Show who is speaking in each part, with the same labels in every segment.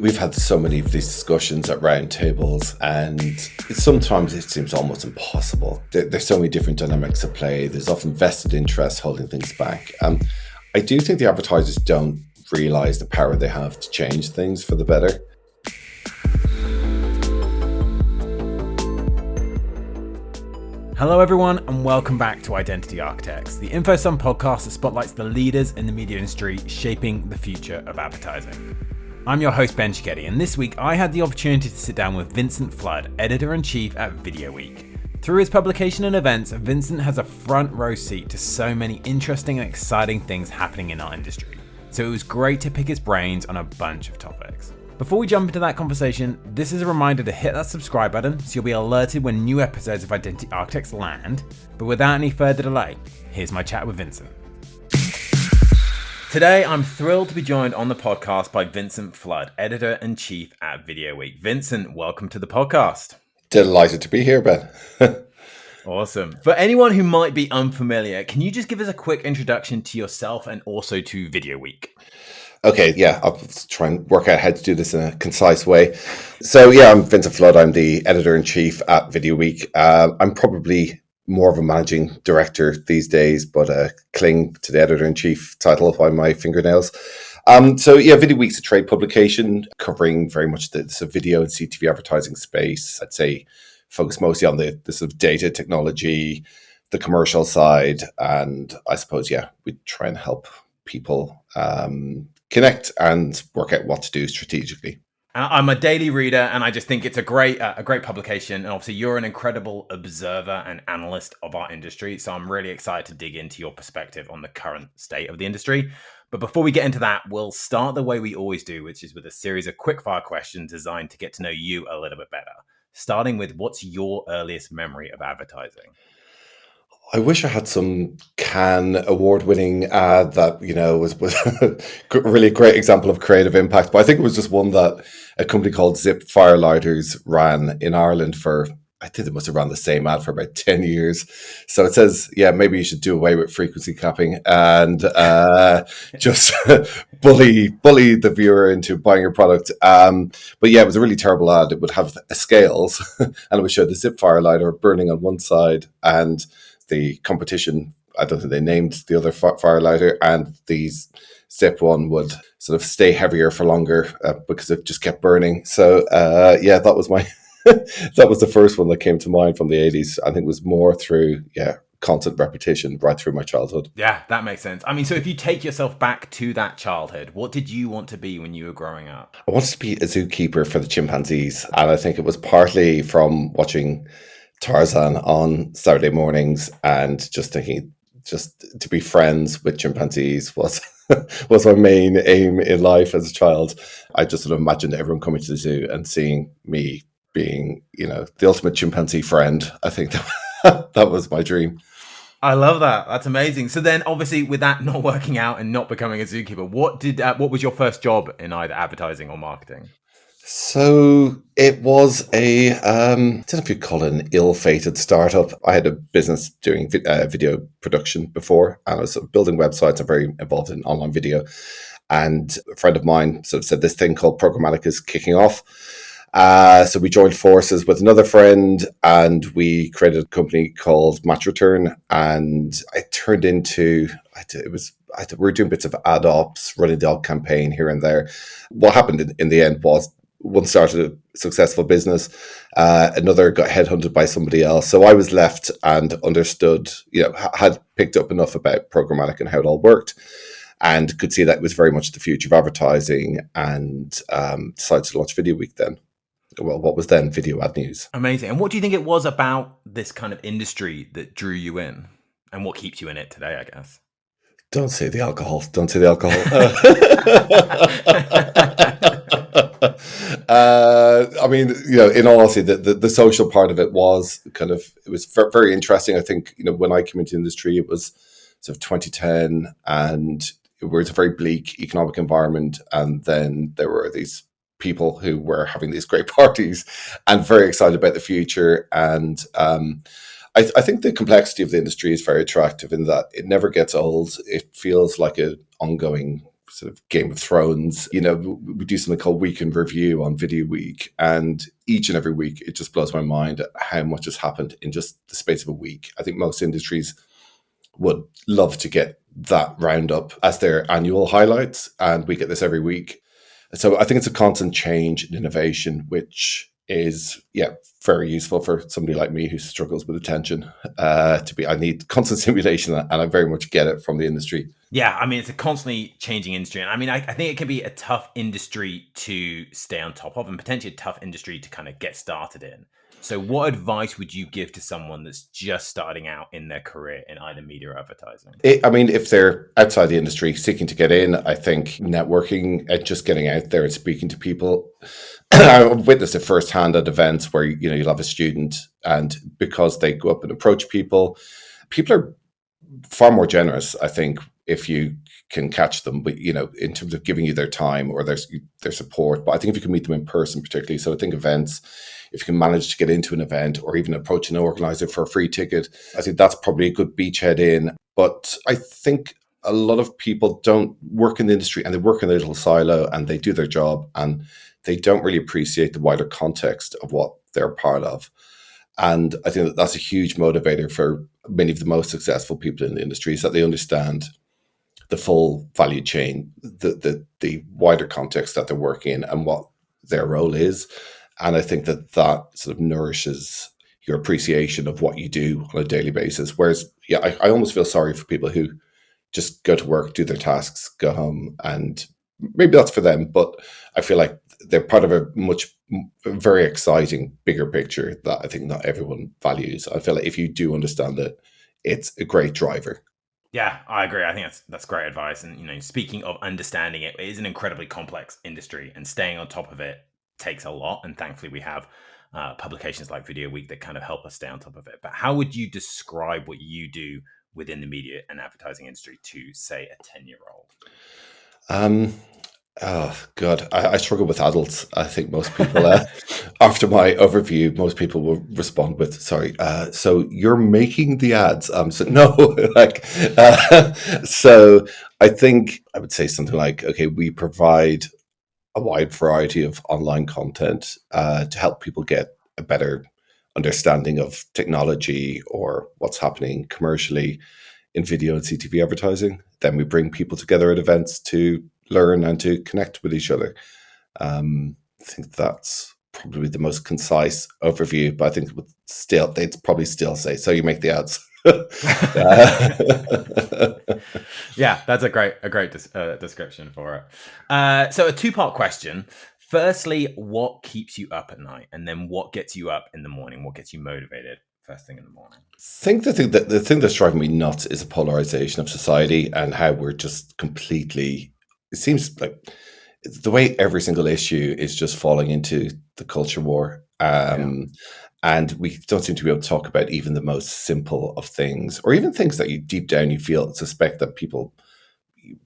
Speaker 1: We've had so many of these discussions at round tables, and sometimes it seems almost impossible. There's so many different dynamics at play. There's often vested interest holding things back. I do think the advertisers don't realise the power they have to change things for the better.
Speaker 2: Hello everyone and welcome back to Identity Architects, the InfoSum podcast that spotlights the leaders in the media industry shaping the future of advertising. I'm your host Ben Cicchetti, and this week I had the opportunity to sit down with Vincent Flood, Editor-in-Chief at VideoWeek. Through his publication and events, Vincent has a front row seat to so many interesting and exciting things happening in our industry, so it was great to pick his brains on a bunch of topics. Before we jump into that conversation, this is a reminder to hit that subscribe button so you'll be alerted when new episodes of Identity Architects land. But without any further delay, here's my chat with Vincent. Today, I'm thrilled to be joined on the podcast by Vincent Flood, Editor-in-Chief at VideoWeek. Vincent, welcome to the podcast.
Speaker 1: Delighted to be here, Ben.
Speaker 2: Awesome. For anyone who might be unfamiliar, can you just give us a quick introduction to yourself and also to VideoWeek?
Speaker 1: Okay, yeah, I'll try and work out how to do this in a concise way. So yeah, I'm Vincent Flood. I'm the Editor-in-Chief at VideoWeek. I'm probably more of a managing director these days, but cling to the Editor-in-Chief title by my fingernails. So yeah, VideoWeek's a trade publication covering very much the video and CTV advertising space. I'd say focus mostly on the sort of data technology, the commercial side, and I suppose, yeah, we try and help people connect and work out what to do strategically.
Speaker 2: I'm a daily reader, and I just think it's a great publication. And obviously, you're an incredible observer and analyst of our industry. So I'm really excited to dig into your perspective on the current state of the industry. But before we get into that, we'll start the way we always do, which is with a series of quickfire questions designed to get to know you a little bit better. Starting with, what's your earliest memory of advertising?
Speaker 1: I wish I had some Cannes award-winning ad that, was a really great example of creative impact. But I think it was just one that a company called Zip Firelighters ran in Ireland for, I think they must have run the same ad for about 10 years. So it says, yeah, maybe you should do away with frequency capping and just bully the viewer into buying your product. But yeah, it was a really terrible ad. It would have scales and it would show the Zip Firelighter burning on one side and the competition, I don't think they named the other firelighter, and the Zip one would sort of stay heavier for longer because it just kept burning. So yeah, that was my that was the first one that came to mind from the 80s. I think it was more through constant repetition right through my childhood.
Speaker 2: Yeah, that makes sense. I mean, so if you take yourself back to that childhood, what did you want to be when you were growing up?
Speaker 1: I wanted to be a zookeeper for the chimpanzees, and I think it was partly from watching Tarzan on Saturday mornings and just thinking just to be friends with chimpanzees was my main aim in life as a child. I just sort of imagined everyone coming to the zoo and seeing me being, the ultimate chimpanzee friend. I think that was my dream.
Speaker 2: I love that. That's amazing. So then obviously with that not working out and not becoming a zookeeper, what was your first job in either advertising or marketing?
Speaker 1: So it was I don't know if you'd call it an ill-fated startup. I had a business doing video production before, and I was sort of building websites. I'm very involved in online video. And a friend of mine sort of said this thing called programmatic is kicking off. So we joined forces with another friend and we created a company called Match Return. And it turned into, we were doing bits of ad ops, running the odd campaign here and there. What happened in the end was, one started a successful business, another got headhunted by somebody else. So I was left and understood, had picked up enough about programmatic and how it all worked and could see that it was very much the future of advertising and decided to launch VideoWeek then. Well, what was then Video Ad News. Amazing.
Speaker 2: And what do you think it was about this kind of industry that drew you in and what keeps you in it today, I guess?
Speaker 1: Don't say the alcohol. Don't say the alcohol. I mean, in all honesty, the social part of it was it was very interesting. I think, when I came into the industry, it was sort of 2010 and it was a very bleak economic environment. And then there were these people who were having these great parties and very excited about the future. And I think the complexity of the industry is very attractive in that it never gets old. It feels like an ongoing sort of Game of Thrones. We do something called Week in Review on VideoWeek, and each and every week it just blows my mind at how much has happened in just the space of a week. I think most industries would love to get that roundup as their annual highlights, and we get this every week. So I think it's a constant change and innovation, which is very useful for somebody like me who struggles with attention. I need constant stimulation, and I very much get it from the industry.
Speaker 2: Yeah, I mean, it's a constantly changing industry. And I mean, I think it can be a tough industry to stay on top of, and potentially a tough industry to kind of get started in. So what advice would you give to someone that's just starting out in their career in either media or advertising?
Speaker 1: If they're outside the industry seeking to get in, I think networking and just getting out there and speaking to people. I've witnessed it firsthand at events where, you'll have a student, and because they go up and approach people are far more generous, I think, if you can catch them, but in terms of giving you their time or their support. But I think if you can meet them in person, particularly, so I think events, if you can manage to get into an event or even approach an organizer for a free ticket, I think that's probably a good beachhead in. But I think a lot of people don't work in the industry, and they work in their little silo, and they do their job, and they don't really appreciate the wider context of what they're a part of. And I think that's a huge motivator for many of the most successful people in the industry, is that they understand the full value chain, the wider context that they're working in, and what their role is. And I think that sort of nourishes your appreciation of what you do on a daily basis. Whereas, I almost feel sorry for people who just go to work, do their tasks, go home, and maybe that's for them. But I feel like they're part of a very exciting, bigger picture that I think not everyone values. I feel like if you do understand it, it's a great driver.
Speaker 2: Yeah, I agree. I think that's great advice. And speaking of understanding it, it is an incredibly complex industry, and staying on top of it takes a lot. And thankfully, we have publications like VideoWeek that kind of help us stay on top of it. But how would you describe what you do within the media and advertising industry to, say, a 10-year-old?
Speaker 1: Oh God, I struggle with adults. I think most people, after my overview, most people will respond with, "Sorry, so you're making the ads?" So no, so I think I would say something like, "Okay, we provide a wide variety of online content to help people get a better understanding of technology or what's happening commercially in video and CTV advertising. Then we bring people together at events to learn and to connect with each other." I think that's probably the most concise overview, but I think they'd probably still say, "So you make the ads."
Speaker 2: Yeah, that's a great description for it. So a two-part question. Firstly, what keeps you up at night? And then what gets you up in the morning? What gets you motivated first thing in the morning?
Speaker 1: I think the thing that's driving me nuts is the polarization of society, and how we're just completely, it seems like the way every single issue is just falling into the culture war. And we don't seem to be able to talk about even the most simple of things, or even things that you deep down you suspect that people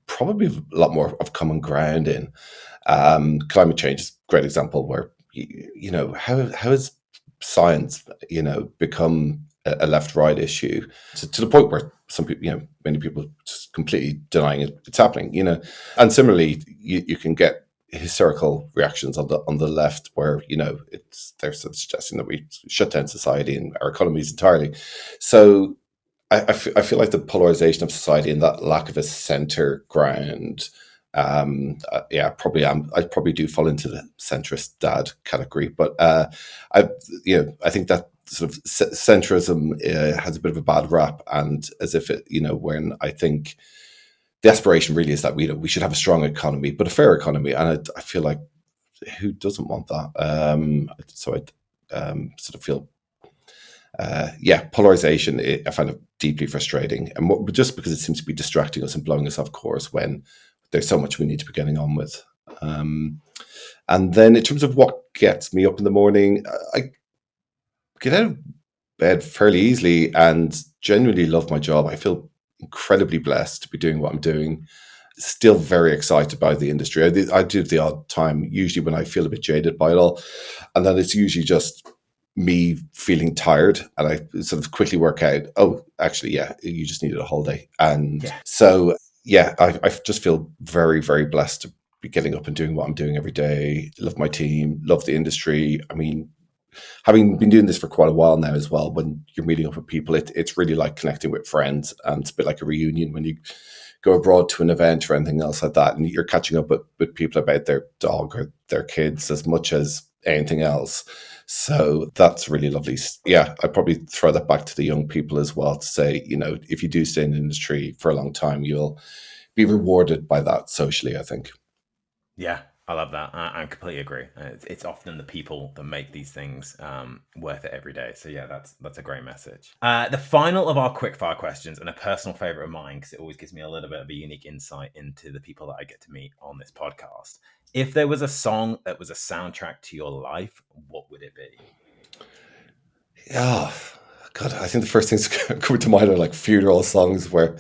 Speaker 1: probably have a lot more of common ground in. Climate change is a great example where, how has science, become a left-right issue to the point where some people, many people just completely denying it's happening, and similarly, you can get hysterical reactions on the left where, they're sort of suggesting that we shut down society and our economies entirely. So I feel like the polarization of society and that lack of a center ground, I probably do fall into the centrist dad category, but I think that sort of centrism has a bit of a bad rap, and as if it, when I think the aspiration really is that we should have a strong economy, but a fair economy, and I feel like who doesn't want that? So I sort of feel. Polarization, I find it deeply frustrating, and just because it seems to be distracting us and blowing us off course when there's so much we need to be getting on with. And then in terms of what gets me up in the morning, I get out of bed fairly easily and genuinely love my job. I feel incredibly blessed to be doing what I'm doing. Still very excited by the industry. I do the odd time, usually when I feel a bit jaded by it all, and then it's usually just me feeling tired, and I sort of quickly work out, oh, actually, you just needed a holiday. And so yeah, I just feel very, very blessed to be getting up and doing what I'm doing every day. Love my team, love the industry. I mean, having been doing this for quite a while now as well, when you're meeting up with people, it's really like connecting with friends, and it's a bit like a reunion when you go abroad to an event or anything else like that, and you're catching up with people about their dog or their kids as much as anything else. So that's really lovely. Yeah, I probably throw that back to the young people as well to say, if you do stay in the industry for a long time, you'll be rewarded by that socially, I think.
Speaker 2: Yeah, I love that. I completely agree. It's often the people that make these things worth it every day. So yeah, that's a great message. The final of our quickfire questions, and a personal favorite of mine, because it always gives me a little bit of a unique insight into the people that I get to meet on this podcast. If there was a song that was a soundtrack to your life, what would it be?
Speaker 1: Yeah, God, I think the first things coming to mind are like funeral songs where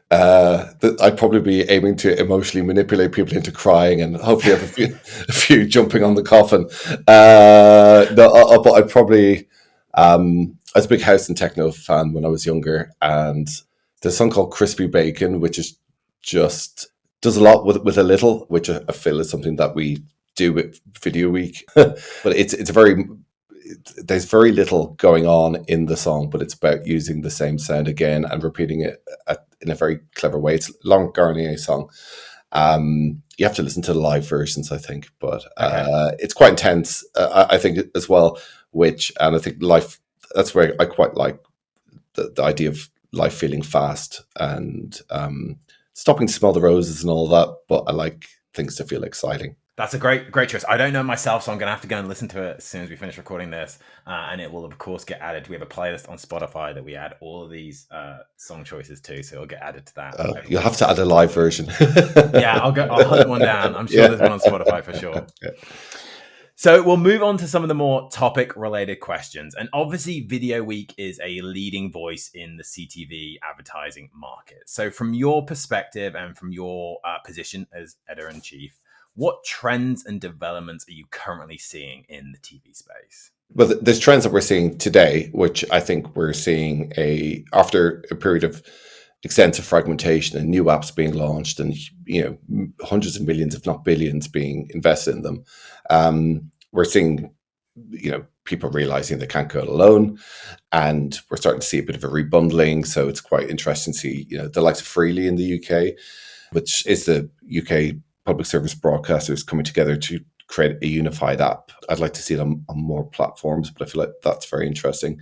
Speaker 1: I'd probably be aiming to emotionally manipulate people into crying and hopefully have a few jumping on the coffin. No, but I'd probably, I was a big house and techno fan when I was younger, and there's a song called Crispy Bacon, which is just does a lot with a little, which I feel is something that we do with Video Week. But it's a very there's very little going on in the song, but it's about using the same sound again and repeating it in a very clever way. It's a Laurent Garnier song. You have to listen to the live versions, I think, but it's quite intense, I think, as well. And I think life. That's where I quite like the idea of life feeling fast and stopping to smell the roses and all that. But I like things to feel exciting.
Speaker 2: That's a great choice. I don't know myself, so I'm going to have to go and listen to it as soon as we finish recording this. And it will, of course, get added. We have a playlist on Spotify that we add all of these song choices to, so it'll get added to that.
Speaker 1: You'll have to add a live version.
Speaker 2: Yeah, I'll hunt one down. I'm sure there's one on Spotify for sure.
Speaker 1: Yeah.
Speaker 2: So we'll move on to some of the more topic-related questions. And obviously, Video Week is a leading voice in the CTV advertising market. So from your perspective and from your position as editor-in-chief, what trends and developments are you currently seeing in the TV space?
Speaker 1: Well, there's trends that we're seeing today, which I think we're seeing after a period of extensive fragmentation and new apps being launched, and hundreds of millions, if not billions, being invested in them. We're seeing people realizing they can't go it alone, and we're starting to see a bit of a rebundling. So it's quite interesting to see the likes of Freely in the UK, which is the UK public service broadcasters coming together to create a unified app. I'd like to see it on more platforms, but I feel like that's very interesting.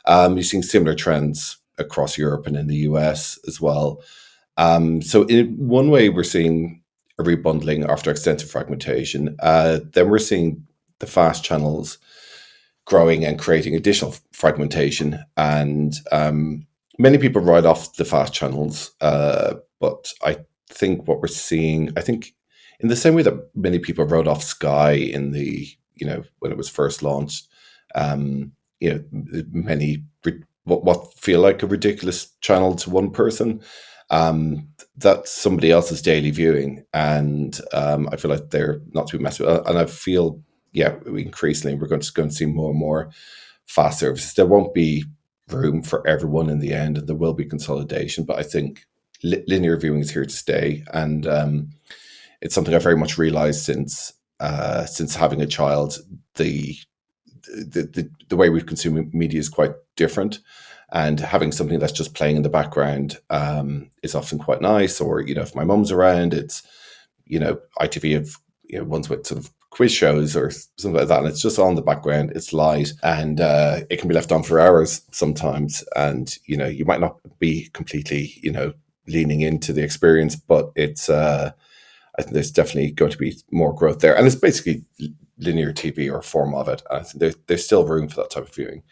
Speaker 1: You're seeing similar trends across Europe and in the US as well. So in one way, we're seeing a rebundling after extensive fragmentation. Then we're seeing the fast channels growing and creating additional fragmentation. And many people write off the fast channels, but I think what we're seeing, in the same way that many people wrote off Sky in the, when it was first launched, many what feel like a ridiculous channel to one person, that's somebody else's daily viewing, and I feel like they're not to be messed with. And I feel, increasingly we're going to see more and more fast services. There won't be room for everyone in the end, and there will be consolidation. But I think linear viewing is here to stay, and it's something I very much realized since having a child. The way we consume media is quite different, and having something that's just playing in the background is often quite nice. Or if my mum's around, it's ITV have ones with sort of quiz shows or something like that, and it's just on the background. It's light, and it can be left on for hours sometimes, and you might not be completely leaning into the experience, but it's I think there's definitely going to be more growth there. And it's basically linear TV or a form of it. I think there's still room for that type of viewing.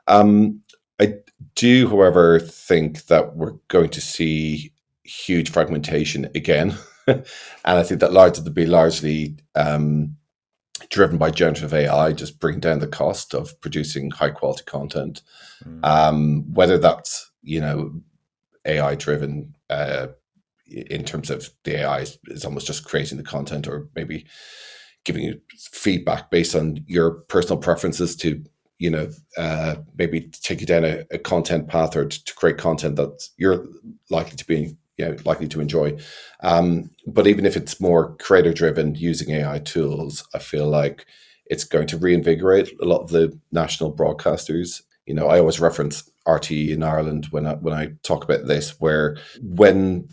Speaker 1: I do, however, think that we're going to see huge fragmentation again. And I think that will be largely driven by generative AI, just bringing down the cost of producing high quality content. Whether that's, AI driven, in terms of the AI is almost just creating the content, or maybe giving you feedback based on your personal preferences to, maybe take you down a content path, or to create content that you're likely to be, likely to enjoy. But even if it's more creator driven using AI tools, I feel like it's going to reinvigorate a lot of the national broadcasters. I always reference RTE in Ireland when I talk about this, where when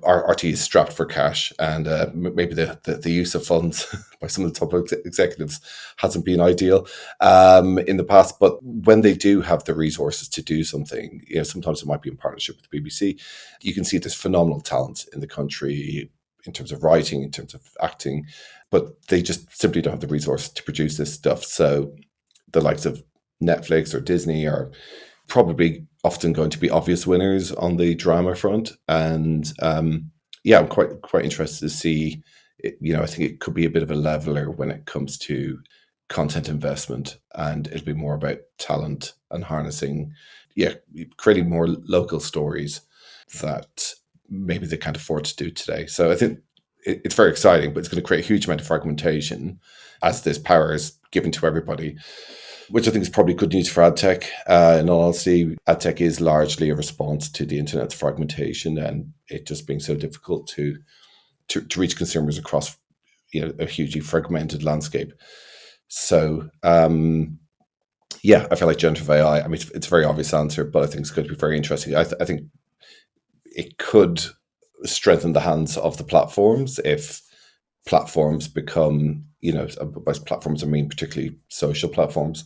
Speaker 1: our RTE is strapped for cash, and maybe the use of funds by some of the top executives hasn't been ideal in the past. But when they do have the resources to do something, sometimes it might be in partnership with the BBC. You can see there's phenomenal talent in the country in terms of writing, in terms of acting, but they just simply don't have the resources to produce this stuff. So the likes of Netflix or Disney are probably often going to be obvious winners on the drama front. And I'm quite interested to see. I think it could be a bit of a leveler when it comes to content investment, and it'll be more about talent and harnessing, creating more local stories that maybe they can't afford to do today. So I think it's very exciting, but it's going to create a huge amount of fragmentation as this power is given to everybody, which I think is probably good news for ad tech. In all honesty, ad tech is largely a response to the internet's fragmentation and it just being so difficult to reach consumers across a hugely fragmented landscape. So I feel like generative AI. I mean, it's a very obvious answer, but I think it's going to be very interesting. I think it could strengthen the hands of the platforms if platforms become, by platforms I mean particularly social platforms,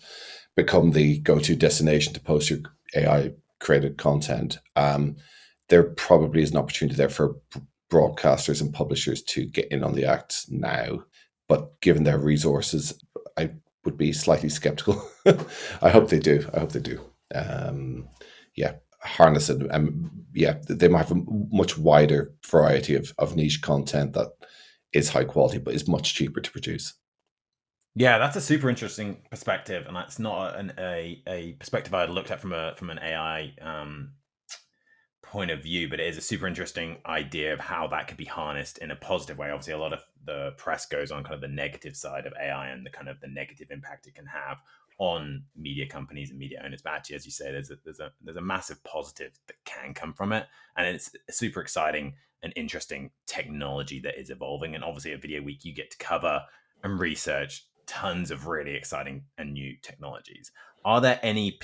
Speaker 1: become the go-to destination to post your AI created content. There probably is an opportunity there for broadcasters and publishers to get in on the act now, but given their resources, I would be slightly skeptical. I hope they do. Harness it. They might have a much wider variety of niche content that is high quality, but is much cheaper to produce.
Speaker 2: Yeah, that's a super interesting perspective, and that's not a perspective I had looked at from an AI point of view, but it is a super interesting idea of how that could be harnessed in a positive way. Obviously, a lot of the press goes on kind of the negative side of AI and the kind of the negative impact it can have on media companies and media owners. But actually, as you say, there's a massive positive that can come from it, and it's a super exciting and interesting technology that is evolving. And obviously, at VideoWeek, you get to cover and research tons of really exciting and new technologies. Are there any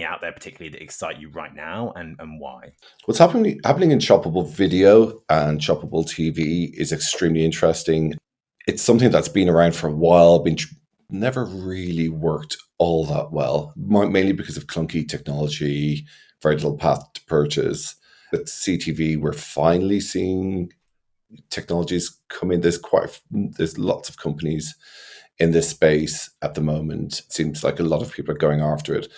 Speaker 2: out there particularly that excite you right now, and why?
Speaker 1: What's happening in shoppable video and shoppable TV is extremely interesting. It's something that's been around for a while, never really worked all that well, mainly because of clunky technology, very little path to purchase. At CTV, we're finally seeing technologies come in. There's lots of companies in this space at the moment. It seems like a lot of people are going after it.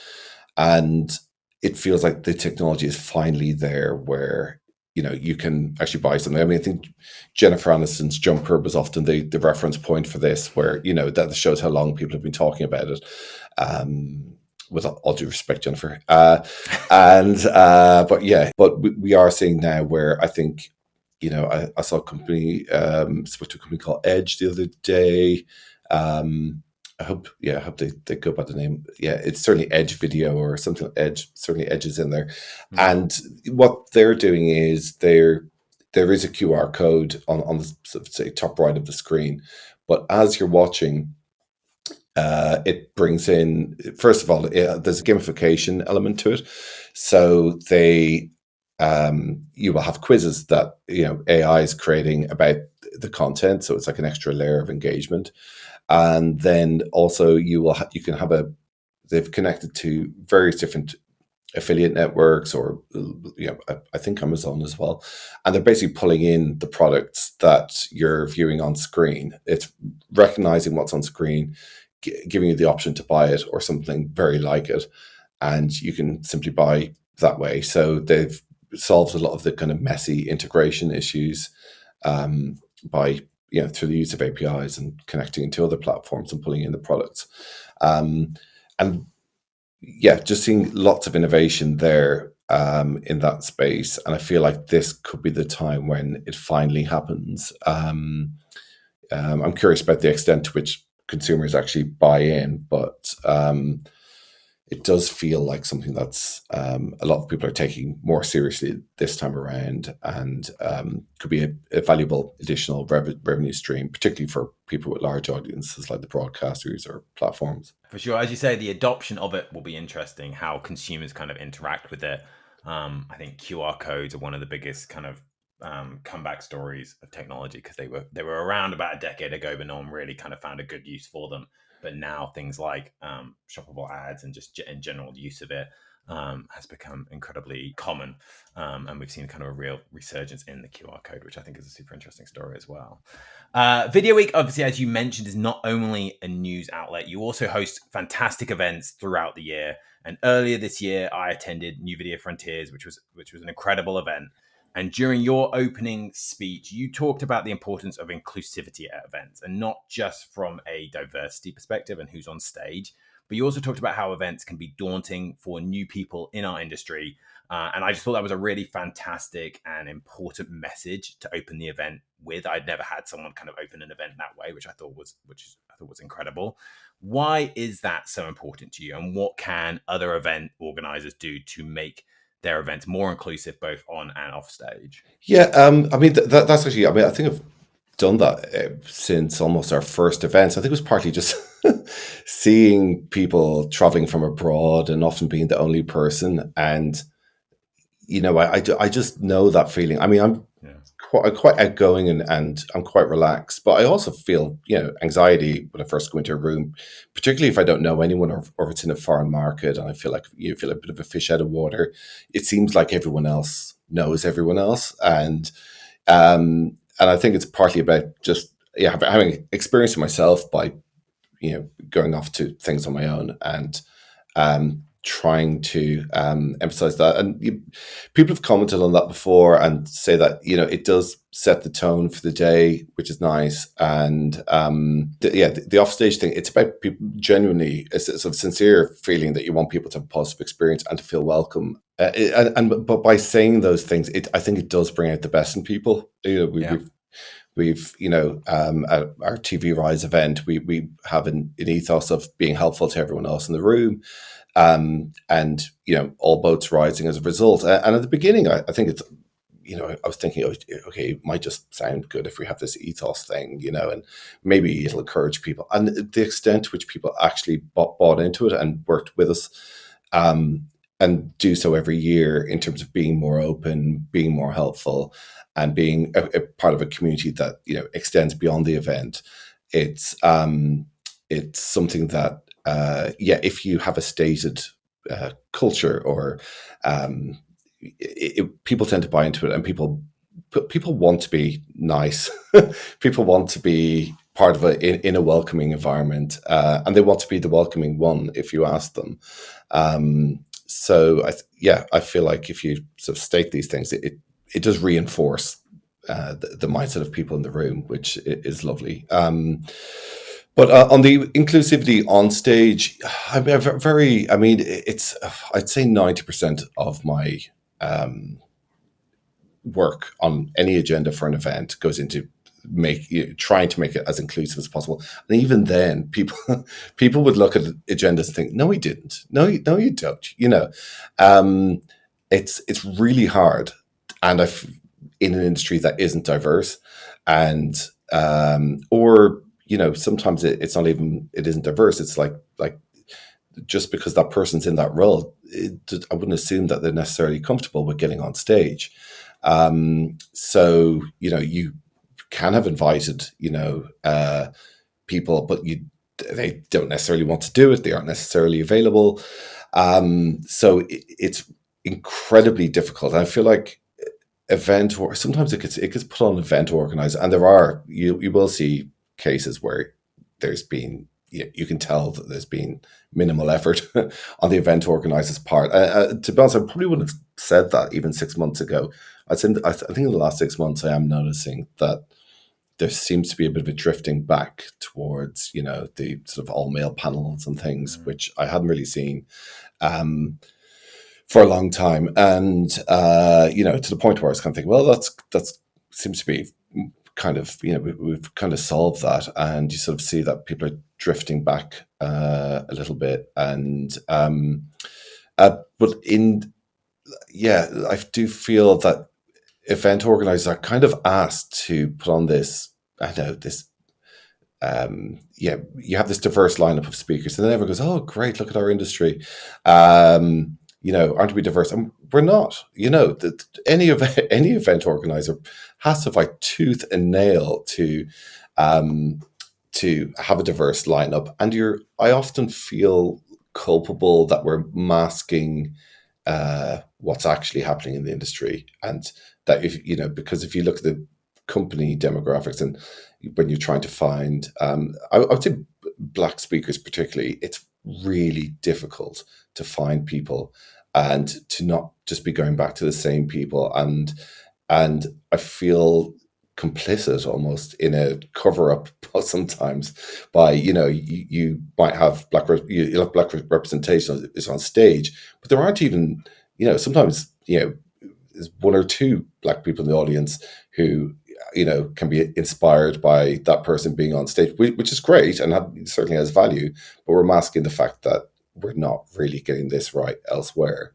Speaker 1: And it feels like the technology is finally there where, you can actually buy something. I mean, I think Jennifer Aniston's jumper was often the reference point for this, where, that shows how long people have been talking about it. With all due respect, Jennifer. But we are seeing now where I think, I saw a company, spoke to a company called Edge the other day. I hope they go by the name. Yeah, it's certainly Edge Video or something. Edge, certainly Edge is in there. Mm-hmm. And what they're doing is there is a QR code on the, say, top right of the screen, but as you're watching, it brings in, first of all, there's a gamification element to it. So you will have quizzes that AI is creating about the content, so it's like an extra layer of engagement. And then also they've connected to various different affiliate networks, or I think Amazon as well, and they're basically pulling in the products that you're viewing on screen. It's recognizing what's on screen, giving you the option to buy it or something very like it, and you can simply buy that way. So they've solved a lot of the kind of messy integration issues by through the use of APIs and connecting into other platforms and pulling in the products. Just seeing lots of innovation there in that space. And I feel like this could be the time when it finally happens. I'm curious about the extent to which consumers actually buy in, but it does feel like something that's a lot of people are taking more seriously this time around, and could be a valuable additional revenue stream, particularly for people with large audiences like the broadcasters or platforms.
Speaker 2: For sure. As you say, the adoption of it will be interesting, how consumers kind of interact with it. I think QR codes are one of the biggest kind of comeback stories of technology, because they were around about a decade ago, but no one really kind of found a good use for them. But now things like shoppable ads and just in general use of it has become incredibly common. And we've seen kind of a real resurgence in the QR code, which I think is a super interesting story as well. Video Week, obviously, as you mentioned, is not only a news outlet, you also host fantastic events throughout the year. And earlier this year, I attended New Video Frontiers, which was an incredible event. And during your opening speech, you talked about the importance of inclusivity at events, and not just from a diversity perspective and who's on stage, but you also talked about how events can be daunting for new people in our industry. And I just thought that was a really fantastic and important message to open the event with. I'd never had someone kind of open an event that way, which I thought was incredible. Why is that so important to you, and what can other event organizers do to make their events more inclusive, both on and off stage?
Speaker 1: Yeah, I mean that's actually. I mean, I think I've done that since almost our first events. I think it was partly just seeing people traveling from abroad and often being the only person, and I just know that feeling. I mean,
Speaker 2: Yeah.
Speaker 1: I'm quite outgoing, and I'm quite relaxed, but I also feel anxiety when I first go into a room, particularly if I don't know anyone, or it's in a foreign market, and I feel like you feel a bit of a fish out of water. It seems like everyone else knows everyone else, and I think it's partly about just having experienced it myself by going off to things on my own, and trying to emphasize that. And people have commented on that before and say that it does set the tone for the day, which is nice. And the offstage thing, it's about people genuinely, a sort of sincere feeling that you want people to have a positive experience and to feel welcome. But by saying those things, I think it does bring out the best in people. We've at our TV Rise event, we have an ethos of being helpful to everyone else in the room, and all boats rising as a result. And at the beginning, I think it's I was thinking, okay, it might just sound good if we have this ethos thing, and maybe it'll encourage people. And the extent to which people actually bought into it and worked with us, and do so every year in terms of being more open, being more helpful, and being a part of a community that extends beyond the event. It's something that if you have a stated culture, or people tend to buy into it, and people want to be nice. People want to be part of in a welcoming environment, and they want to be the welcoming one if you ask them. So I feel like if you sort of state these things, it does reinforce the mindset of people in the room, which is lovely. But on the inclusivity on stage, I'd say 90% of my work on any agenda for an event goes into trying to make it as inclusive as possible. And even then, people would look at agendas and think, "No, we didn't. No, you don't." It's really hard, and in an industry that isn't diverse, and or sometimes it isn't diverse. It's like just because that person's in that role, I wouldn't assume that they're necessarily comfortable with getting on stage. So you can have invited people, but they don't necessarily want to do it. They aren't necessarily available. So it's incredibly difficult. I feel like sometimes it gets put on event organizer, and you will see cases where there's been you can tell that there's been minimal effort on the event organizer's part. To be honest, I probably wouldn't have said that even 6 months ago. I think in the last 6 months, I am noticing that there seems to be a bit of a drifting back towards the sort of all male panels and things, which I hadn't really seen for a long time. And to the point where I was kind of thinking, well, that's seems to be we've kind of solved that, and you sort of see that people are drifting back a little bit, and but in yeah, I do feel that event organizers are kind of asked to put on this. I know this. You have this diverse lineup of speakers, and then everyone goes, "Oh, great! Look at our industry." Aren't we diverse? And we're not. Any event organizer has to fight tooth and nail um, to have a diverse lineup, and I often feel culpable that we're masking what's actually happening in the industry, and that because if you look at the company demographics, and when you're trying to find, I would say black speakers particularly, it's really difficult to find people and to not just be going back to the same people, and I feel complicit almost in a cover up sometimes by you might have you'll have black representation is on stage, but there aren't even sometimes there's one or two black people in the audience who can be inspired by that person being on stage, which is great and certainly has value, but we're masking the fact that we're not really getting this right elsewhere.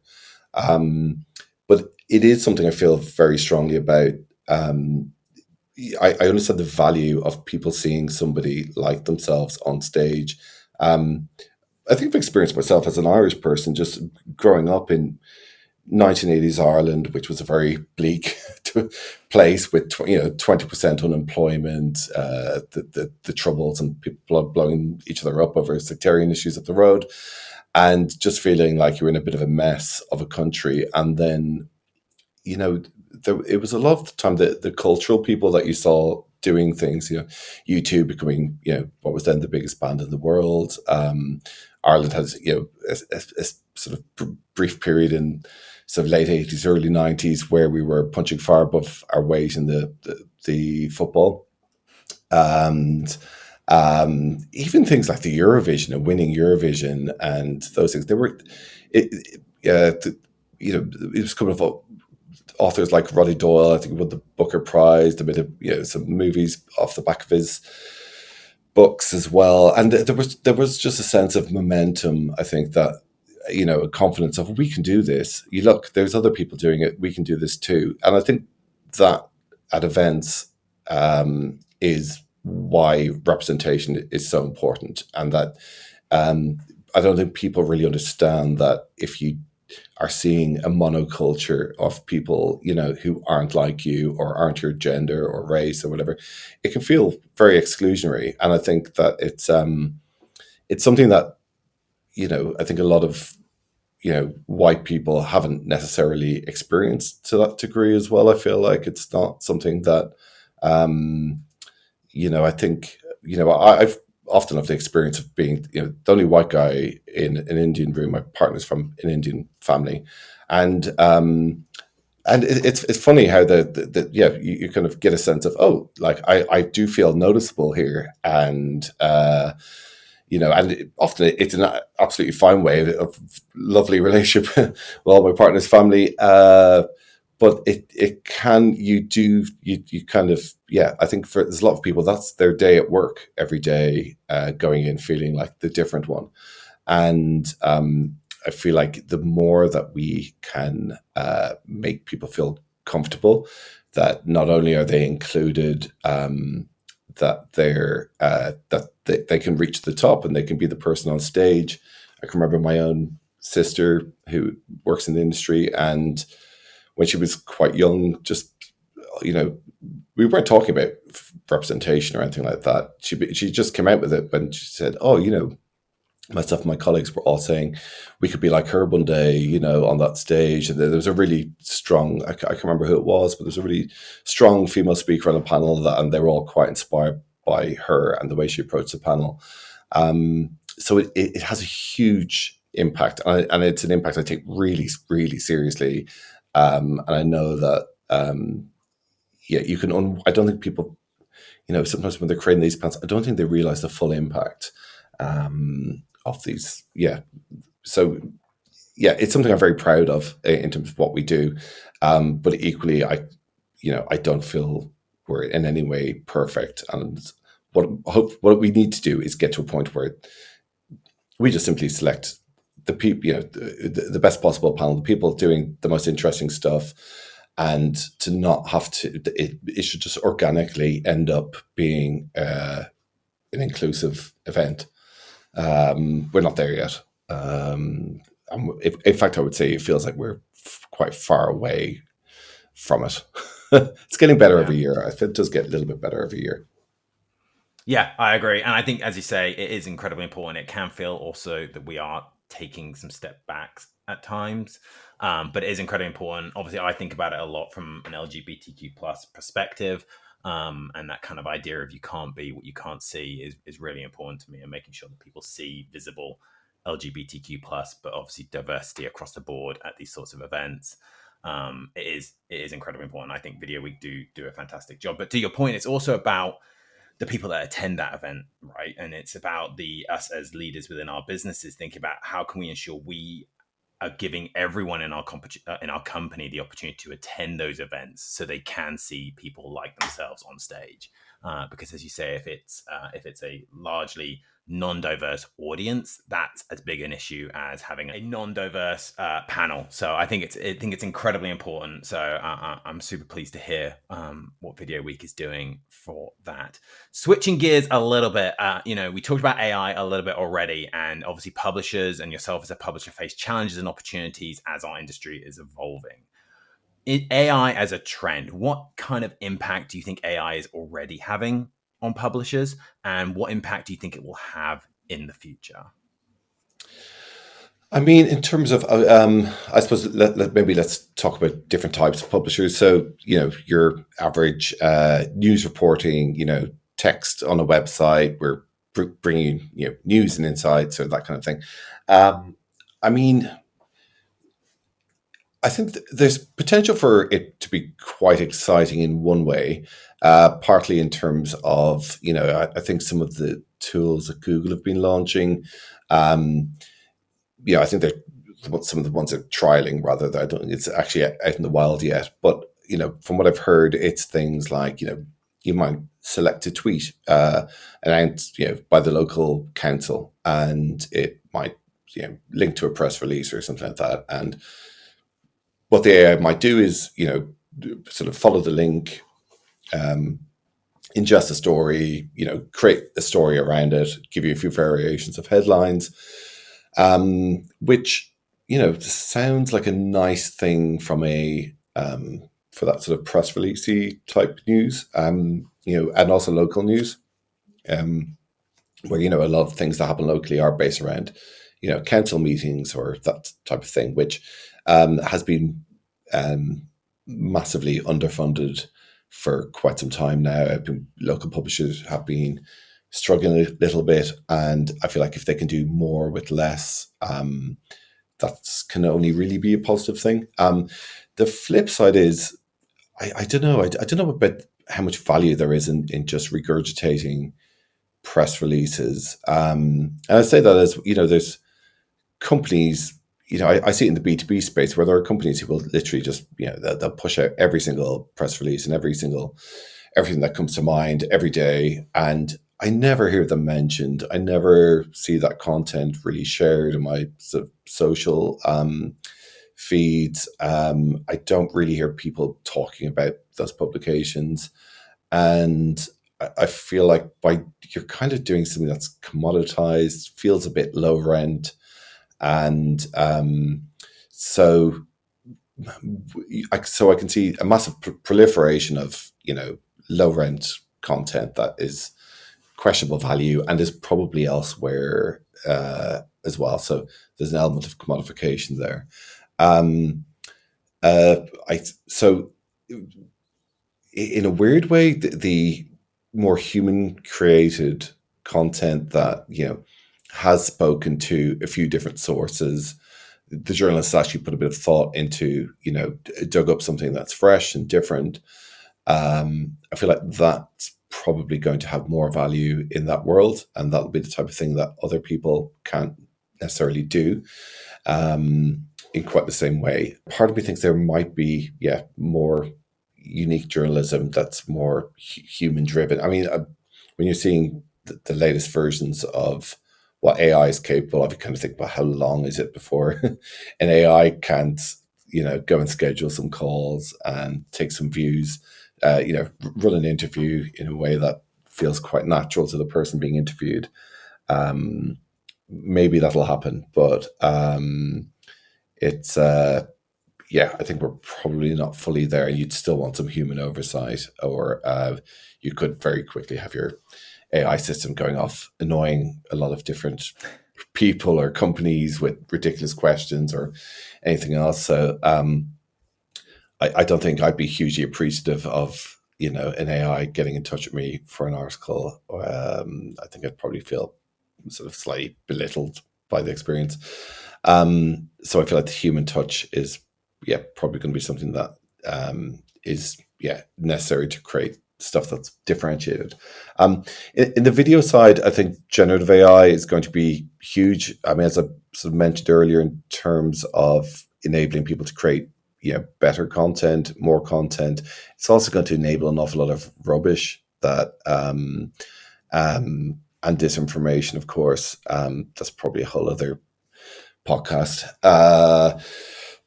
Speaker 1: But it is something I feel very strongly about. I understand the value of people seeing somebody like themselves on stage. I think I've experienced myself as an Irish person just growing up in 1980s Ireland, which was a very bleak place with 20% unemployment, the troubles and people blowing each other up over sectarian issues up the road, and just feeling like you're in a bit of a mess of a country. And then it was a lot of the time the cultural people that you saw doing things, U2 becoming, what was then the biggest band in the world. Ireland has, a sort of brief period in sort of late 80s, early 90s, where we were punching far above our weight in the football. And even things like the Eurovision and winning Eurovision and those things, it was coming of authors like Roddy Doyle. I think he won the Booker Prize. They made some movies off the back of his books as well, and there was just a sense of momentum. I think that a confidence of, we can do this. You look, there's other people doing it. We can do this too. And I think that at events is why representation is so important, and that I don't think people really understand that if you are seeing a monoculture of people, who aren't like you or aren't your gender or race or whatever, it can feel very exclusionary. And I think that it's something that, I think a lot of, white people haven't necessarily experienced to that degree as well. I feel like it's not something that, I think, I've often have the experience of being, the only white guy in an Indian room. My partner's from an Indian family, and it's funny how you kind of get a sense of, oh, like I do feel noticeable here, and and often it's an absolutely fine way of lovely relationship with all my partner's family. But it can, you kind of, I think there's a lot of people, that's their day at work every day, going in feeling like the different one. And I feel like the more that we can make people feel comfortable, that not only are they included, that they can reach the top and they can be the person on stage. I can remember my own sister who works in the industry, and when she was quite young, just, we weren't talking about representation or anything like that. She just came out with it when she said, oh, myself and my colleagues were all saying we could be like her one day, on that stage. And there was a really strong, I can't remember who it was, but there's a really strong female speaker on the panel, and they were all quite inspired by her and the way she approached the panel. So it has a huge impact, and it's an impact I take really, really seriously. And I know that, you can, I don't think people, sometimes when they're creating these plans, I don't think they realize the full impact of these. So, it's something I'm very proud of in terms of what we do. But equally, I don't feel we're in any way perfect. And what we need to do is get to a point where we just simply select the people, the best possible panel, the people doing the most interesting stuff, and to not have to. It should just organically end up being an inclusive event. We're not there yet. In fact, I would say it feels like we're quite far away from it. It's getting better
Speaker 2: Yeah.
Speaker 1: every year. I think it does get a little bit better every year.
Speaker 2: Yeah, I agree. And I think, as you say, it is incredibly important. It can feel also that we are taking some step backs at times, but it is incredibly important. Obviously, I think about it a lot from an LGBTQ plus perspective. And that kind of idea of you can't be what you can't see is really important to me, and making sure that people see visible LGBTQ plus, but obviously diversity across the board at these sorts of events. It is incredibly important. I think Video Week do a fantastic job. But to your point, it's also about the people that attend that event, right? And it's about us as leaders within our businesses thinking about how can we ensure we are giving everyone in our company the opportunity to attend those events, so they can see people like themselves on stage. Because, as you say, if it's a largely non-diverse audience, that's as big an issue as having a non-diverse panel. So I think it's incredibly important. So I'm super pleased to hear what Video Week is doing for that. Switching gears a little bit, we talked about AI a little bit already, and obviously publishers and yourself as a publisher face challenges and opportunities as our industry is evolving. In AI as a trend, what kind of impact do you think AI is already having on publishers, and what impact do you think it will have in the future?
Speaker 1: I mean, in terms of, I suppose, maybe let's talk about different types of publishers. So, your average news reporting, text on a website, we're bringing, news and insights or that kind of thing. I mean, I think there's potential for it to be quite exciting in one way, partly in terms of, I think some of the tools that Google have been launching, I think they're some of the ones they're trialing rather than I don't think it's actually out in the wild yet. But, from what I've heard, it's things like, you might select a tweet announced, by the local council, and it might, link to a press release or something like that. And what the AI might do is, sort of follow the link, ingest a story, create a story around it, give you a few variations of headlines, which, sounds like a nice thing from for that sort of press releasey type news, and also local news, where, a lot of things that happen locally are based around, council meetings or that type of thing, which has been massively underfunded for quite some time now. Local publishers have been struggling a little bit, and I feel like if they can do more with less, that can only really be a positive thing. The flip side is, I don't know. I don't know about how much value there is in just regurgitating press releases. And I say that as, there's companies, I see it in the B2B space where there are companies who will literally just, they'll push out every single press release and everything that comes to mind every day. And I never hear them mentioned. I never see that content really shared in my sort of social feeds. I don't really hear people talking about those publications. And I feel like you're kind of doing something that's commoditized, feels a bit low rent. And so I can see a massive proliferation of, low rent content that is questionable value and is probably elsewhere as well. So there's an element of commodification there. Um, so in a weird way, the more human created content that, has spoken to a few different sources, the journalists actually put a bit of thought into, dug up something that's fresh and different. I feel like that's probably going to have more value in that world, and that'll be the type of thing that other people can't necessarily do in quite the same way. Part of me thinks there might be, more, unique journalism that's more human driven. I mean, when you're seeing the latest versions of what AI is capable of, you kind of think, well, how long is it before an AI can't, go and schedule some calls and take some views, run an interview in a way that feels quite natural to the person being interviewed. Maybe that'll happen, but it's yeah, I think we're probably not fully there. You'd still want some human oversight, or you could very quickly have your AI system going off, annoying a lot of different people or companies with ridiculous questions or anything else. So I don't think I'd be hugely appreciative of an AI getting in touch with me for an article. I think I'd probably feel sort of slightly belittled by the experience. So I feel like the human touch is, probably going to be something that is, necessary to create stuff that's differentiated. In the video side, I think generative AI is going to be huge. I mean, as I sort of mentioned earlier, in terms of enabling people to create, better content, more content, it's also going to enable an awful lot of rubbish that and disinformation, of course. That's probably a whole other podcast.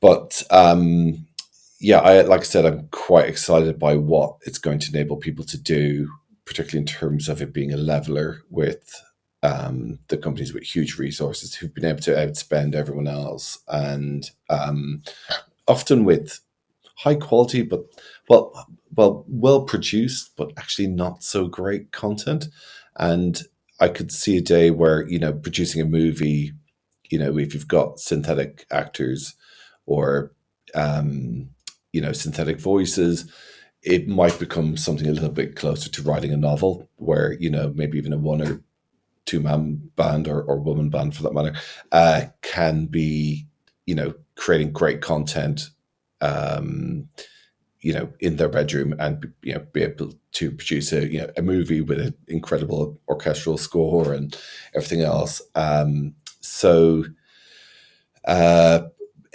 Speaker 1: But like I said, I'm quite excited by what it's going to enable people to do, particularly in terms of it being a leveler with the companies with huge resources who've been able to outspend everyone else, and often with high quality, but well produced, but actually not so great content. And I could see a day where producing a movie, if you've got synthetic actors or synthetic voices, it might become something a little bit closer to writing a novel, where maybe even a one or two man band, or woman band for that matter, can be creating great content in their bedroom, and be able to produce a movie with an incredible orchestral score and everything else. So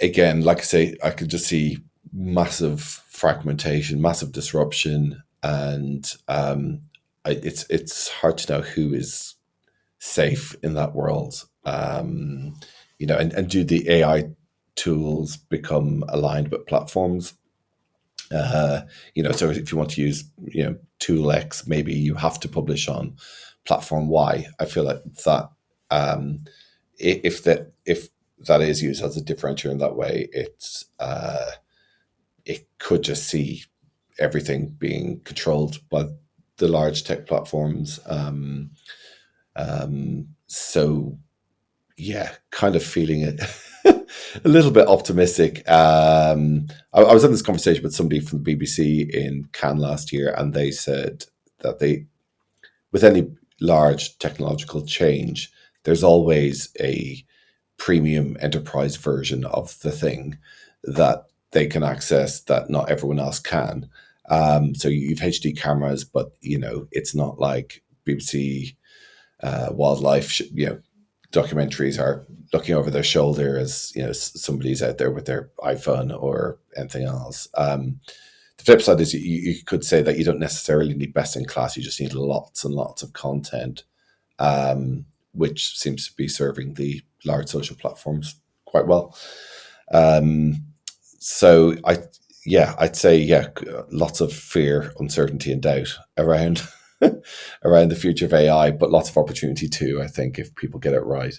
Speaker 1: again, like I say, I could just see massive fragmentation, massive disruption, and it's hard to know who is safe in that world. And do the AI tools become aligned with platforms? So if you want to use, tool X, maybe you have to publish on platform Y. I feel like that if that is used as a differentiator in that way, it could just see everything being controlled by the large tech platforms. So kind of feeling it a little bit optimistic. I was having this conversation with somebody from the BBC in Cannes last year, and they said that with any large technological change, there's always a premium enterprise version of the thing that they can access that not everyone else can. So you've HD cameras, but it's not like BBC wildlife. Documentaries are looking over their shoulder as somebody's out there with their iPhone or anything else. The flip side is you could say that you don't necessarily need best in class. You just need lots and lots of content, which seems to be serving the large social platforms quite well. So I'd say lots of fear, uncertainty, and doubt around around the future of AI, but lots of opportunity too, I think, if people get it right.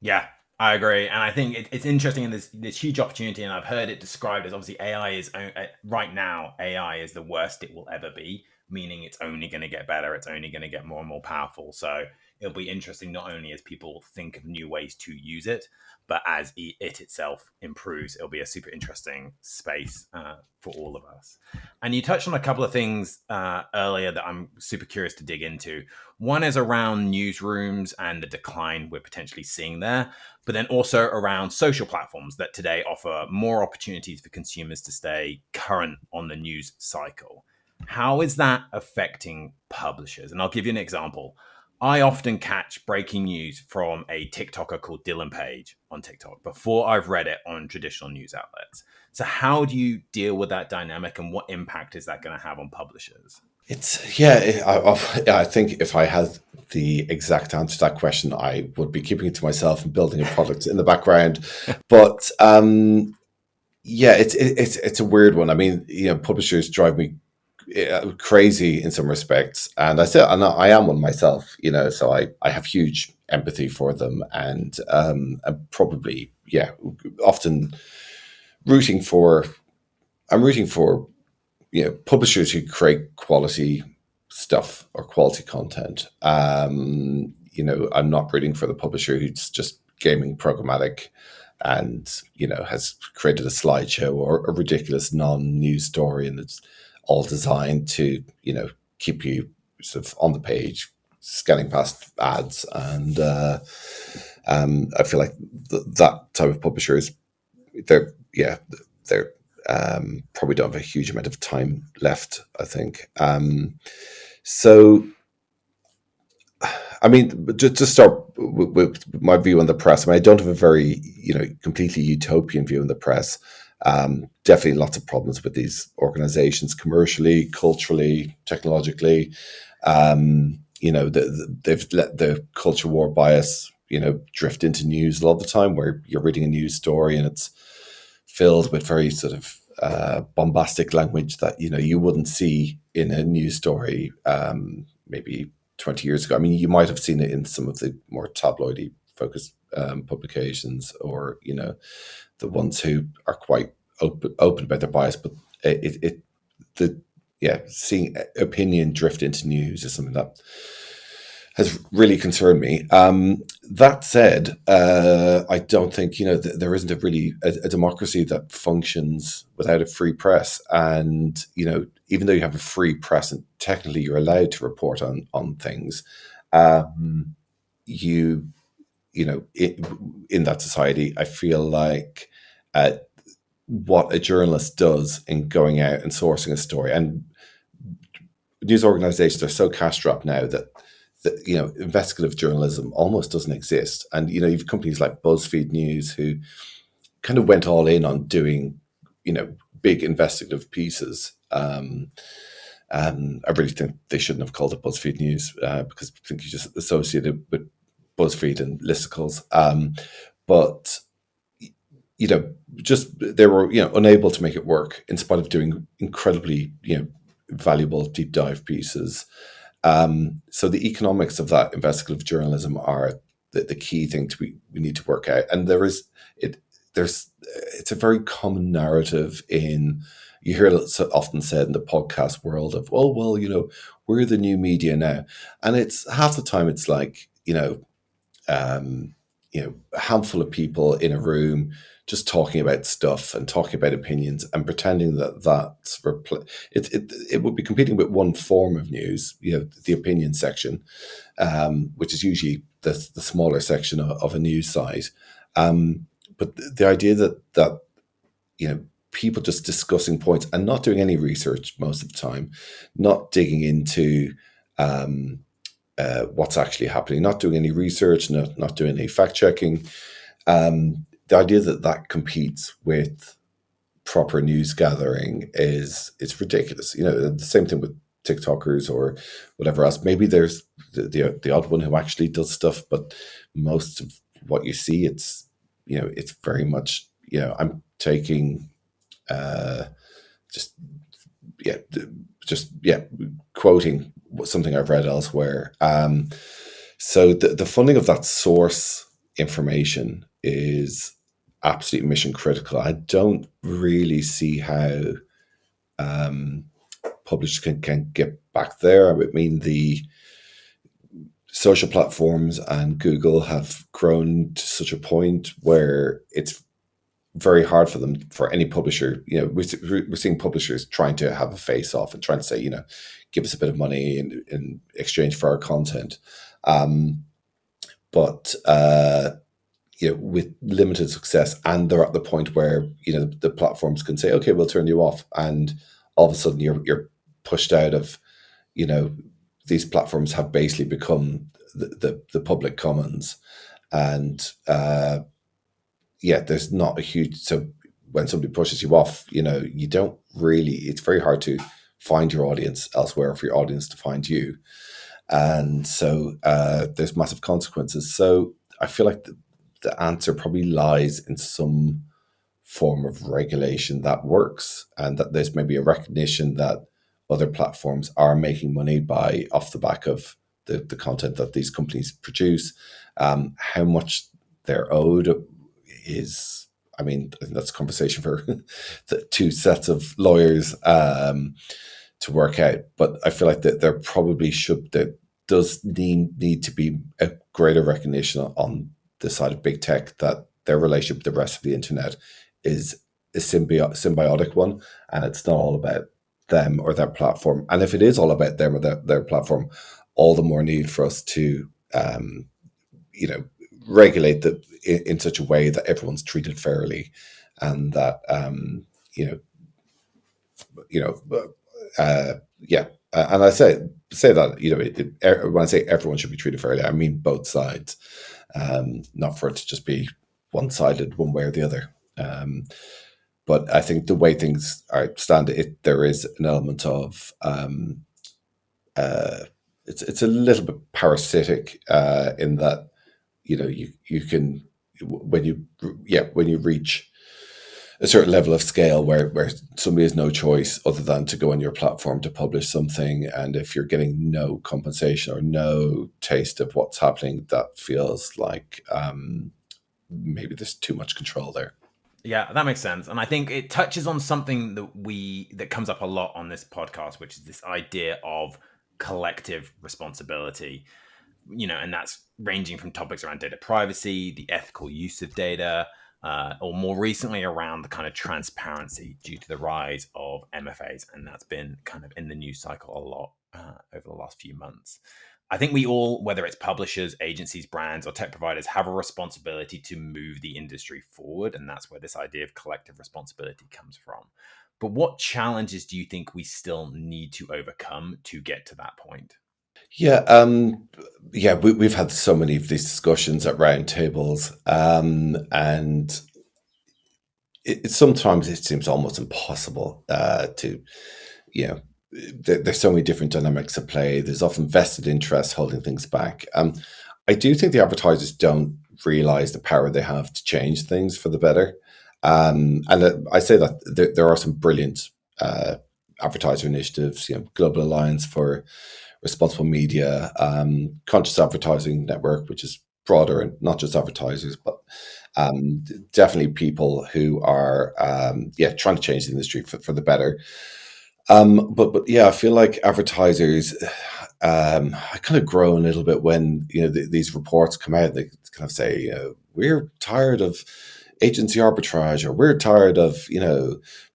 Speaker 2: Yeah, I agree. And I think it's interesting, and there's huge opportunity. And I've heard it described as, obviously, AI is right now, AI is the worst it will ever be, meaning it's only going to get better. It's only going to get more and more powerful. So it'll be interesting, not only as people think of new ways to use it, but as it itself improves. It'll be a super interesting space for all of us. And you touched on a couple of things earlier that I'm super curious to dig into. One is around newsrooms and the decline we're potentially seeing there, but then also around social platforms that today offer more opportunities for consumers to stay current on the news cycle. How is that affecting publishers? And I'll give you an example. I often catch breaking news from a TikToker called Dylan Page on TikTok before I've read it on traditional news outlets. So how do you deal with that dynamic, and what impact is that going to have on publishers?
Speaker 1: It's yeah. I think if I had the exact answer to that question, I would be keeping it to myself and building a product in the background. But yeah, it's a weird one. I mean, publishers drive me crazy in some respects, and I am one myself. So I have huge empathy for them, and probably often rooting for I'm rooting for publishers who create quality stuff or quality content. I'm not rooting for the publisher who's just gaming programmatic and has created a slideshow or a ridiculous non-news story, and it's all designed to keep you sort of on the page, scanning past ads. And I feel like that type of publishers, they're yeah they're probably don't have a huge amount of time left, I think. So, I mean, just to start with my view on the press, I mean, I don't have a very, completely utopian view on the press. Definitely lots of problems with these organizations commercially, culturally, technologically. They've let the culture war bias, drift into news a lot of the time, where you're reading a news story and it's filled with very sort of bombastic language that you wouldn't see in a news story maybe 20 years ago. I mean, you might have seen it in some of the more tabloidy focused publications, or the ones who are quite open about their bias. But seeing opinion drift into news is something that has really concerned me. That said, I don't think there isn't a democracy that functions without a free press. And even though you have a free press and technically you're allowed to report on things, you in that society, I feel like what a journalist does in going out and sourcing a story, and news organizations are so cash-strapped now that investigative journalism almost doesn't exist. And you've companies like BuzzFeed News who kind of went all in on doing big investigative pieces. I really think they shouldn't have called it BuzzFeed News, because I think you just associate it with BuzzFeed and listicles. But just they were unable to make it work in spite of doing incredibly valuable deep dive pieces. So the economics of that investigative journalism are the key thing we need to work out. And it's a very common narrative you hear it so often said in the podcast world of, oh, well, we're the new media now. And it's half the time it's like, a handful of people in a room just talking about stuff and talking about opinions and pretending it would be competing with one form of news, the opinion section, which is usually the smaller section of a news site. But the idea that people just discussing points and not doing any research most of the time, not digging into what's actually happening, not doing any research, not doing any fact checking. The idea that competes with proper news gathering it's ridiculous. The same thing with TikTokers or whatever else. Maybe there's the odd one who actually does stuff, but most of what you see, it's very much I'm taking quoting something I've read elsewhere. So the funding of that source information is absolutely mission critical. I don't really see how publishers can get back there. I mean, the social platforms and Google have grown to such a point where it's very hard for any publisher. We're seeing publishers trying to have a face off and trying to say, give us a bit of money in exchange for our content. But with limited success, and they're at the point where the platforms can say, okay, we'll turn you off, and all of a sudden you're pushed out of these platforms have basically become the public commons, and yeah, there's not a huge, so when somebody pushes you off, you don't really, it's very hard to find your audience elsewhere for your audience to find you. And so there's massive consequences. So I feel like the answer probably lies in some form of regulation that works, and that there's maybe a recognition that other platforms are making money by off the back of the content that these companies produce. How much they're owed is, I mean, I think that's a conversation for the two sets of lawyers to work out. But I feel like that there probably should, there does need to be a greater recognition on the side of big tech that their relationship with the rest of the internet is a symbiotic one, and it's not all about them or their platform. And if it is all about them or their platform, all the more need for us to, you know, regulate that in such a way that everyone's treated fairly, and that you know, you know, yeah. And I say that, when I say everyone should be treated fairly, I mean both sides, not for it to just be one sided one way or the other. But I think the way things are stand, there is an element of uh, it's a little bit parasitic in that, you can, when you, when you reach a certain level of scale where somebody has no choice other than to go on your platform to publish something, and if you're getting no compensation or no taste of what's happening, that feels like maybe there's too much control there.
Speaker 2: Yeah, that makes sense. And I think it touches on something that comes up a lot on this podcast, which is this idea of collective responsibility. And that's ranging from topics around data privacy, the ethical use of data, or more recently around the kind of transparency due to the rise of MFAs. And that's been kind of in the news cycle a lot over the last few months. I think we all, whether it's publishers, agencies, brands, or tech providers, have a responsibility to move the industry forward. And that's where this idea of collective responsibility comes from. But what challenges do you think we still need to overcome to get to that point?
Speaker 1: Yeah, we've had so many of these discussions at roundtables, and sometimes it seems almost impossible to, you know, there's so many different dynamics at play. There's often vested interests holding things back. I do think the advertisers don't realize the power they have to change things for the better. And I say that there are some brilliant advertiser initiatives, Global Alliance for Responsible Media, Conscious Advertising Network, which is broader and not just advertisers, but definitely people who are trying to change the industry for the better. But yeah, I feel like advertisers, I kind of groan a little bit when these reports come out. They kind of say, we're tired of agency arbitrage, or we're tired of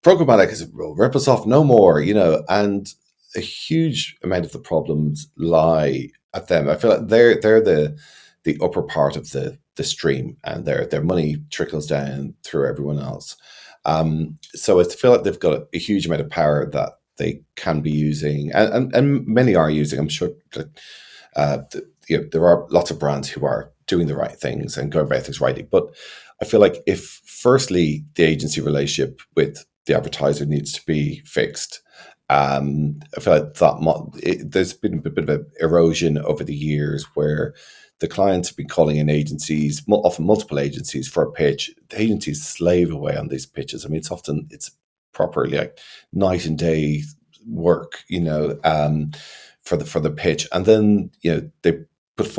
Speaker 1: programmatic will rip us off no more. And a huge amount of the problems lie at them. I feel like they're the upper part of the stream, and their money trickles down through everyone else. So I feel like they've got a huge amount of power that they can be using, and many are using. I'm sure that there are lots of brands who are doing the right things and going about things rightly. But I feel like if, firstly, the agency relationship with the advertiser needs to be fixed. I feel like there's been a bit of an erosion over the years where the clients have been calling in agencies, often multiple agencies, for a pitch. The agencies slave away on these pitches. I mean, it's properly like night and day work, for the pitch, and then they put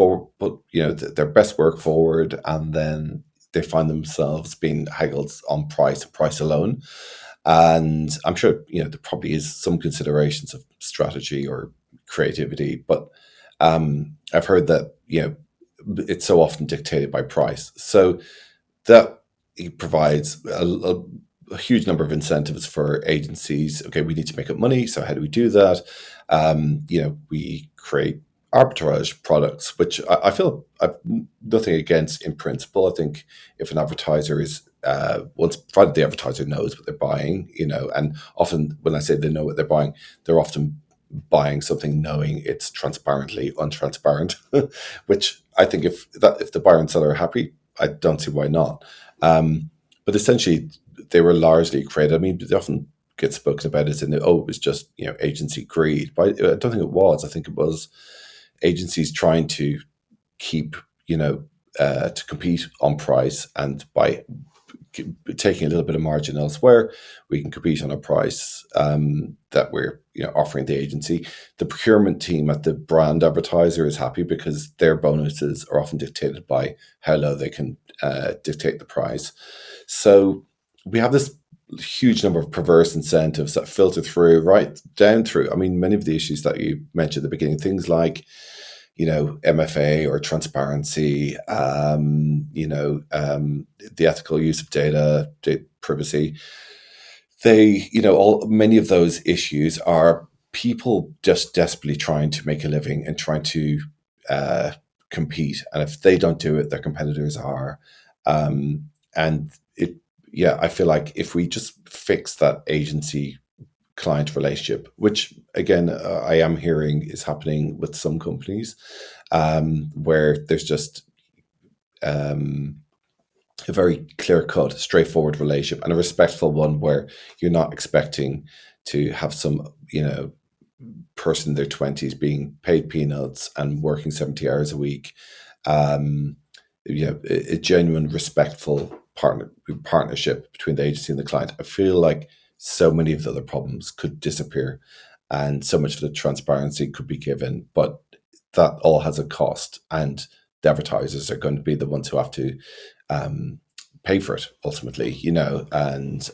Speaker 1: their best work forward, and then they find themselves being haggled on price alone. And I'm sure there probably is some considerations of strategy or creativity, but I've heard that it's so often dictated by price. So that provides a huge number of incentives for agencies. Okay, we need to make up money. So how do we do that? We create arbitrage products, which I feel I've nothing against in principle. I think if an advertiser is once provided the advertiser knows what they're buying, and often when I say they know what they're buying, they're often buying something knowing it's transparently untransparent, which I think if the buyer and seller are happy, I don't see why not. But essentially, they were largely created. I mean, they often get spoken about as in, oh, it was just agency greed, but I don't think it was. I think it was agencies trying to keep to compete on price, and by taking a little bit of margin elsewhere, we can compete on a price that we're offering the agency. The procurement team at the brand advertiser is happy because their bonuses are often dictated by how low they can dictate the price. So we have this huge number of perverse incentives that filter through right down through. I mean, many of the issues that you mentioned at the beginning, things like MFA or transparency, the ethical use of data privacy. Many of those issues are people just desperately trying to make a living and trying to compete. And if they don't do it, their competitors are. I feel like if we just fix that agency client relationship, which again I am hearing is happening with some companies, where there's just a very clear-cut, straightforward relationship and a respectful one, where you're not expecting to have some person in their 20s being paid peanuts and working 70 hours a week. A genuine, respectful partnership between the agency and the client. I feel like so many of the other problems could disappear and so much of the transparency could be given, but that all has a cost, and the advertisers are going to be the ones who have to pay for it ultimately, and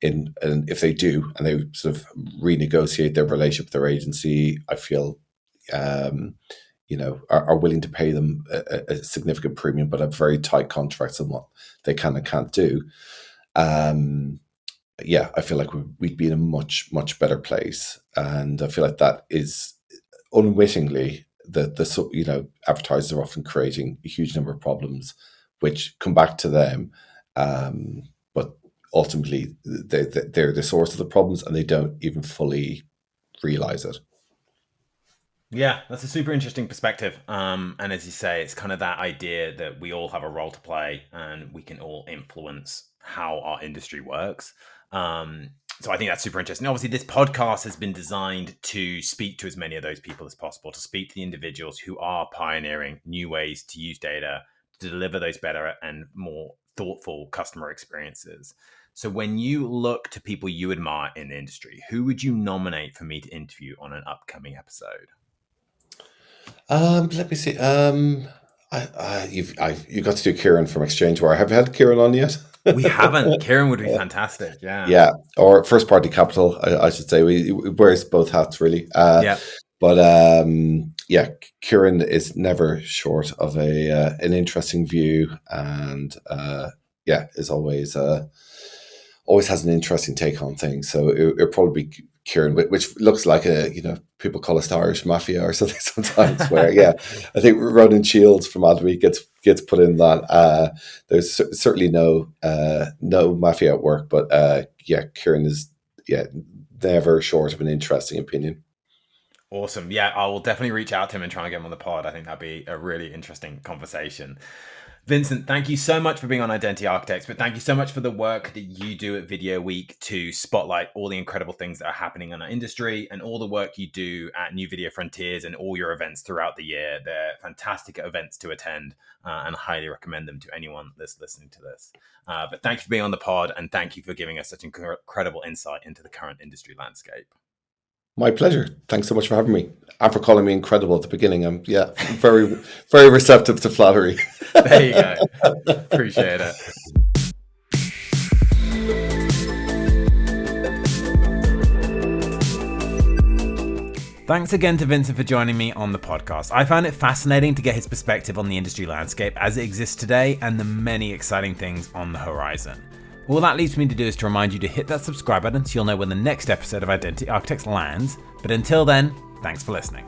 Speaker 1: if they do and they sort of renegotiate their relationship with their agency, I feel are willing to pay them a significant premium, but have very tight contracts on what they can and can't do. I feel like we'd be in a much, much better place. And I feel like that is unwittingly the advertisers are often creating a huge number of problems which come back to them. But ultimately they're the source of the problems and they don't even fully realize it.
Speaker 2: Yeah, that's a super interesting perspective. And as you say, it's kind of that idea that we all have a role to play and we can all influence how our industry works. So I think that's super interesting. Obviously, this podcast has been designed to speak to as many of those people as possible, to speak to the individuals who are pioneering new ways to use data to deliver those better and more thoughtful customer experiences. So when you look to people you admire in the industry, who would you nominate for me to interview on an upcoming episode?
Speaker 1: Let me see. You've got to do Kieran from ExchangeWire. Have you had Kieran on yet?
Speaker 2: We haven't. Kieran would be fantastic. Yeah.
Speaker 1: Yeah. Or First Party Capital, I should say. We wears both hats really.
Speaker 2: Yeah.
Speaker 1: But Kieran is never short of an interesting view, and is always has an interesting take on things. So it'll probably be Kieran, which looks like people call us Irish Mafia or something sometimes. Where I think Ronan Shields from VideoWeek gets put in that. There's certainly no mafia at work, but Kieran is never short of an interesting opinion.
Speaker 2: Awesome. Yeah, I will definitely reach out to him and try and get him on the pod. I think that'd be a really interesting conversation. Vincent, thank you so much for being on Identity Architects, but thank you so much for the work that you do at VideoWeek to spotlight all the incredible things that are happening in our industry and all the work you do at New Video Frontiers and all your events throughout the year. They're fantastic events to attend and highly recommend them to anyone that's listening to this. But thank you for being on the pod and thank you for giving us such incredible insight into the current industry landscape.
Speaker 1: My pleasure. Thanks so much for having me and for calling me incredible at the beginning. I'm very, very receptive to flattery.
Speaker 2: There you go. Appreciate it. Thanks again to Vincent for joining me on the podcast. I found it fascinating to get his perspective on the industry landscape as it exists today and the many exciting things on the horizon. All that leaves me to do is to remind you to hit that subscribe button so you'll know when the next episode of Identity Architects lands. But until then, thanks for listening.